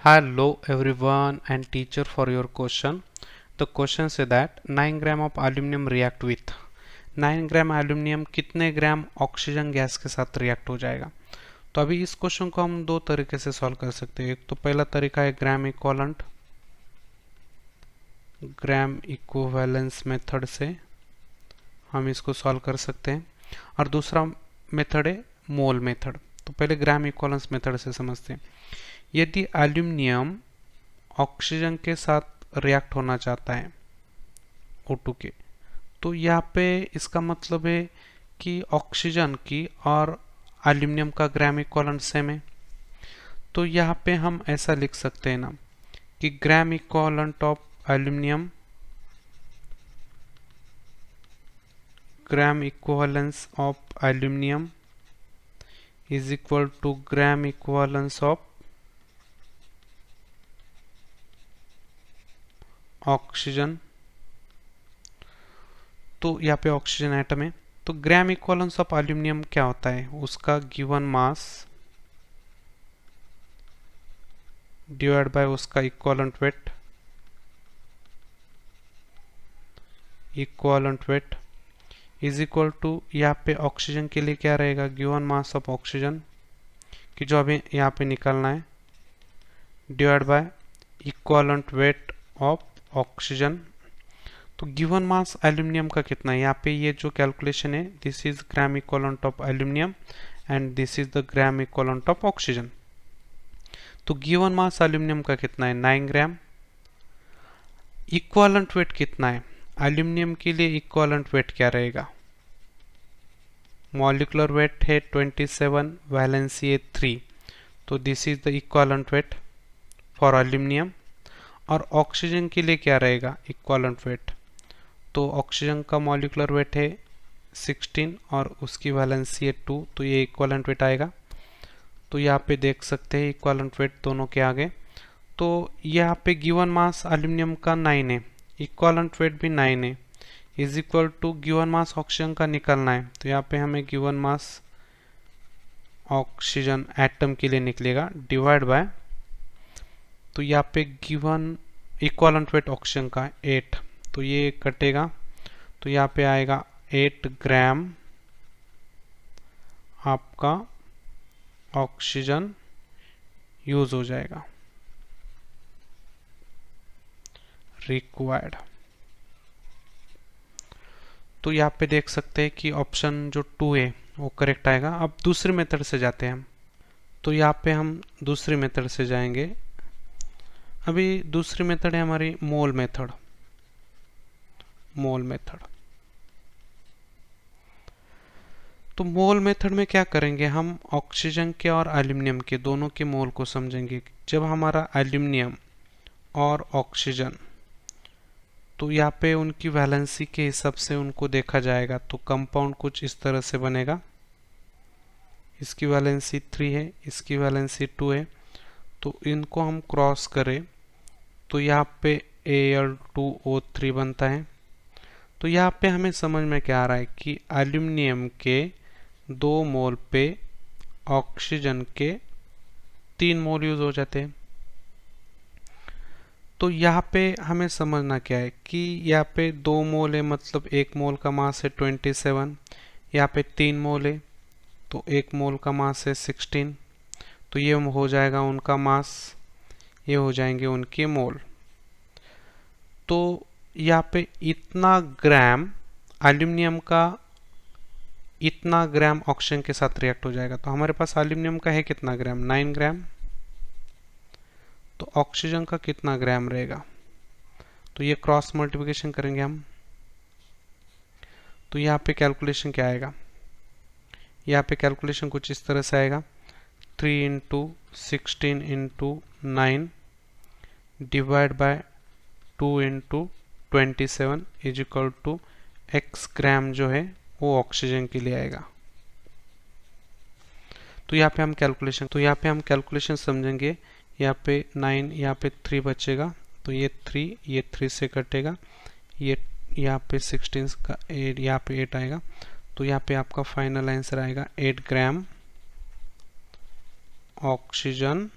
Hello everyone and teacher for your question. The question say that 9 gram of aluminum react with 9 gram aluminium कितने gram oxygen gas के साथ react हो जाएगा। तो अभी इस क्वेश्चन को हम दो तरीके से सॉल्व कर सकते हैं। एक तो पहला तरीका है ग्राम इक्विवेलेंस मेथड से हम इसको सॉल्व कर सकते हैं, और दूसरा मेथड है मोल मेथड। तो पहले ग्राम इक्विवेलेंस मेथड से समझते हैं। यदि एल्यूमिनियम ऑक्सीजन के साथ रिएक्ट होना चाहता है O2 के, तो यहाँ पे इसका मतलब है कि ऑक्सीजन की और एल्यूमिनियम का ग्राम इक्विवेलेंट सेम है। तो यहाँ पे हम ऐसा लिख सकते हैं ना कि gram equivalent of aluminium, gram equivalence of aluminium is equal to gram equivalence of oxygen. तो यहाँ पे ऑक्सीजन एटम है, तो ग्राम इक्विवेलेंस ऑफ एल्यूमिनियम क्या होता है, उसका गिवन मास डिवाइड बाय उसका equivalent weight is equal to, यहाँ पे ऑक्सीजन के लिए क्या रहेगा, गिवन मास ऑफ ऑक्सीजन कि जो अभी यहाँ पे निकालना है, divide by equivalent weight of oxygen. तो गिवन मास एल्यूमिनियम का कितना है, यहाँ पे ये जो कैलकुलेशन है, this is gram equivalent of aluminium and this is the gram equivalent of oxygen. तो गिवन मास एल्यूमिनियम का कितना है, 9 ग्राम। इक्विवेलेंट वेट कितना है, एल्यूमिनियम के लिए इक्विवेलेंट वेट क्या रहेगा, मॉलिक्यूलर वेट है 27, वैलेंसी है 3, तो this is the equivalent weight for aluminium. और ऑक्सीजन के लिए क्या रहेगा इक्विवेलेंट वेट, तो ऑक्सीजन का मॉलिक्यूलर वेट है 16 और उसकी वैलेंसी है 2, तो ये इक्विवेलेंट वेट आएगा। तो यहाँ पे देख सकते हैं इक्विवेलेंट वेट दोनों के आगे। तो यहाँ पे गिवन मास एल्यूमिनियम का 9 है, इक्विवेलेंट वेट भी 9 है, is equal to given mass oxygen का निकालना है। तो यहाँ पे हमें गिवन मास ऑक्सीजन एटम के लिए निकलेगा डिवाइड बाय, तो यहाँ पे गिवन इक्विवेलेंट वेट ऑक्सीजन का 8, तो ये कटेगा, तो यहाँ पे आएगा 8 ग्राम आपका ऑक्सीजन यूज हो जाएगा रिक्वायर्ड। तो यहाँ पे देख सकते हैं कि ऑप्शन जो 2 है वो करेक्ट आएगा। अब दूसरी मेथड से जाते हैं हम, तो यहाँ पे हम दूसरी मेथड से जाएंगे। अभी दूसरी मेथड है हमारी मोल मेथड। तो मोल मेथड में क्या करेंगे, हम ऑक्सीजन के और एल्यूमिनियम के दोनों के मोल को समझेंगे। जब हमारा एल्यूमिनियम और ऑक्सीजन, तो यहाँ पे उनकी वैलेंसी के हिसाब से उनको देखा जाएगा, तो कंपाउंड कुछ इस तरह से बनेगा। इसकी वैलेंसी 3 है, इसकी वैलेंसी 2 है, तो इनको हम क्रॉस करें तो यहाँ पे Al2O3 बनता है। तो यहाँ पे हमें समझ में क्या आ रहा है कि एल्यूमिनियम के 2 मोल पे ऑक्सीजन के 3 मोल यूज हो जाते हैं। तो यहाँ पे हमें समझना क्या है कि यहाँ पे 2 मोल है, मतलब 1 मोल का मास है 27, यहाँ पे 3 मोल है तो 1 मोल का मास है 16, तो ये हो जाएगा उनका मास, ये हो जाएंगे उनके मोल। तो यहाँ पे इतना ग्राम एल्यूमिनियम का इतना ग्राम ऑक्सीजन के साथ रिएक्ट हो जाएगा। तो हमारे पास एल्यूमिनियम का है कितना ग्राम, 9 ग्राम, तो ऑक्सीजन का कितना ग्राम रहेगा, तो ये क्रॉस मल्टीप्लिकेशन करेंगे हम। तो यहाँ पे कैलकुलेशन क्या आएगा, यहाँ पे कैलकुलेशन कुछ इस तरह से आएगा, 3 into 16 into 9 divide by 2 into 27 is equal to x gram जो है वो ऑक्सीजन के लिए आएगा। तो यहाँ पे हम कैलकुलेशन समझेंगे। यहाँ पे 9, यहाँ पे 3 बचेगा, तो ये 3 से कटेगा, ये यहाँ पे 16 का 8, यहाँ पे 8 आएगा, तो यहाँ पे आपका फाइनल आंसर आएगा 8 ग्राम ऑक्सीजन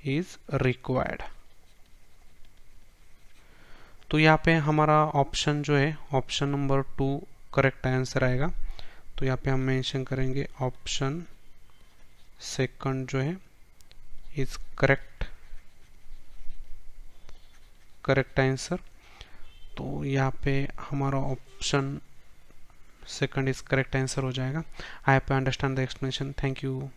इज रिक्वायर्ड। तो यहाँ पे हमारा ऑप्शन जो है ऑप्शन नंबर 2 करेक्ट आंसर आएगा। तो यहाँ पे हम मेंशन करेंगे ऑप्शन सेकंड जो है इज करेक्ट आंसर। तो यहाँ पे हमारा option second is correct answer हो जाएगा। I have to understand the explanation. Thank you.